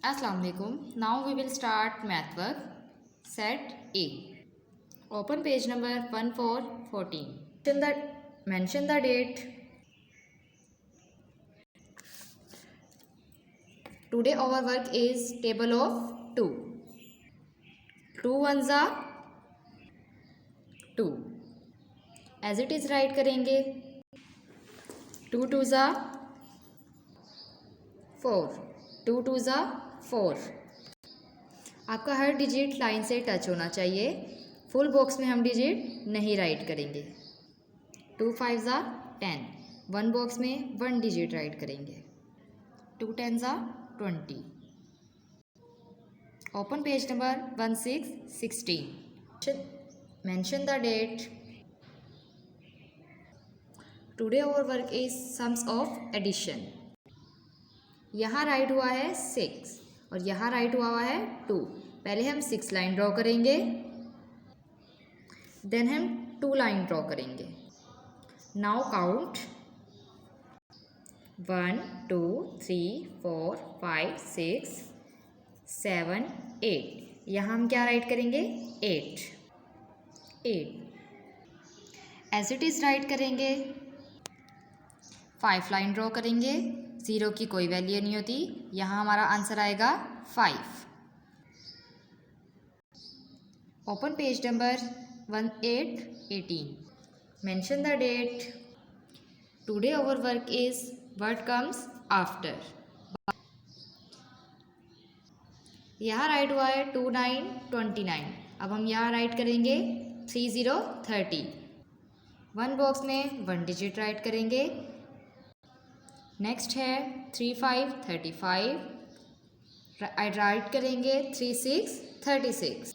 Assalamu alaikum. Now we will start math work. Set A. Open page number 1414. Mention the date. Today our work is table of 2. 2 ones are 2. As it is write करेंगे. 2 twos are 4. 2 twos are 4. आपका हर digit line से touch होना चाहिए. Full box में हम digit नहीं right करेंगे. 2 5s are 10. One box में वन डिजिट राइट करेंगे. 2 10s are 20. Open page number 1616. Mention the date. Today our work is sums of addition. यहाँ राइट हुआ है 6 और यहाँ राइट हुआ है 2. पहले हम 6 लाइन ड्रॉ करेंगे, देन हम 2 लाइन ड्रॉ करेंगे. Now count 1 2 3 4 5 6 7 8. यहाँ हम क्या राइट करेंगे? 8. एज इट इज़ राइट करेंगे. 5 लाइन ड्रॉ करेंगे. 0 की कोई वैल्यू नहीं होती. यहाँ हमारा आंसर आएगा 5. Open page number 1818. Mention the date. Today our work is what comes after. यहाँ राइट हुआ है 2 9 29. अब हम यहाँ राइट करेंगे 3 0 30. वन बॉक्स में वन डिजिट राइट करेंगे. नेक्स्ट है 3 5 35. राइट करेंगे 3 6 36.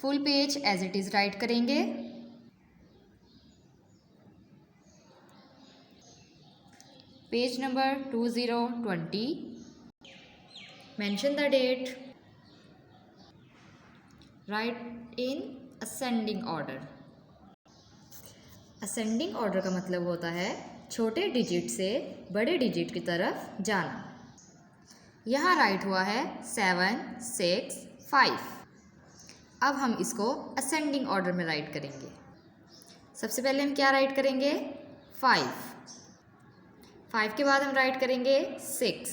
Full page as it is write करेंगे. Page number 2020. Mention the date. Write in ascending order. Ascending order का मतलब होता है छोटे डिजिट से बड़े डिजिट की तरफ जाना. यहाँ राइट हुआ है 7 6 5. अब हम इसको असेंडिंग ऑर्डर में राइट करेंगे. सबसे पहले हम क्या राइट करेंगे? 5. 5 के बाद हम राइट करेंगे 6.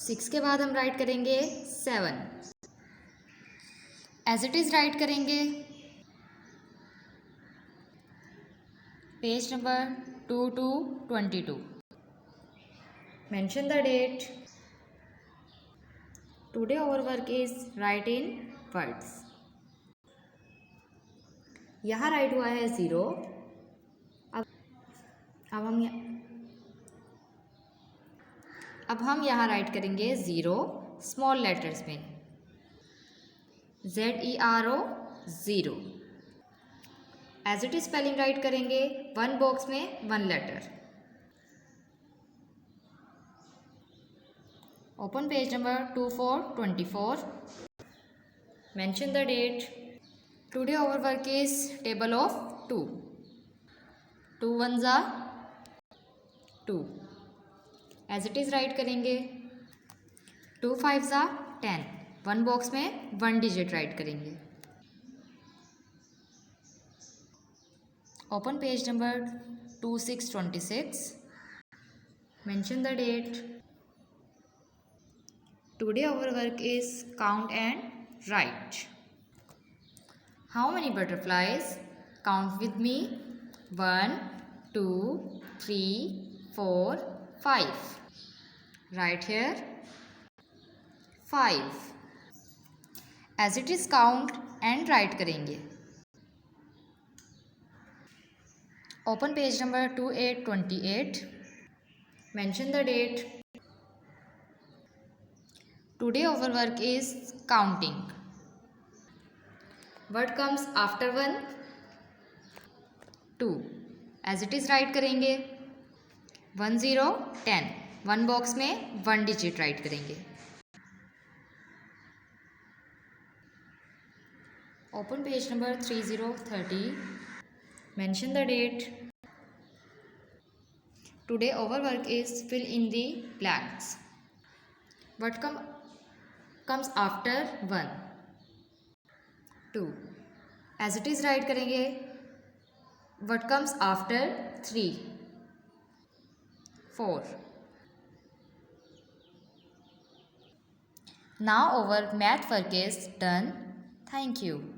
6 के बाद हम राइट करेंगे 7. एज इट इज़ राइट करेंगे. Page number 2 to 22. Mention the date. Today our work is write in words. यहाँ राइट हुआ है 0. अब हम यहाँ राइट करेंगे 0 स्मॉल लेटर्स में. ZERO 0. As it is spelling write करेंगे. वन बॉक्स में one letter. Open page number 2424. Mention the date. Today our work is table of 2. 2 1s are 2. As it is write करेंगे. 2 5s are 10. One box में one digit write करेंगे. Open page number 2626. Mention the date. Today our work is count and write. How many butterflies? Count with me. 1 2 3 4 5. Right here 5. As it is count and write करेंगे. Open page number 2828. Mention the date. Today our work is counting. Word comes after 1 2. As it is write करेंगे. 1 0 10. One box में one digit write करेंगे. Open page number 3030. Mention the date. Today our work is fill in the blanks. What comes after 1? 2. As it is write करेंगे. What comes after 3? 4. Now our math work is done. Thank you.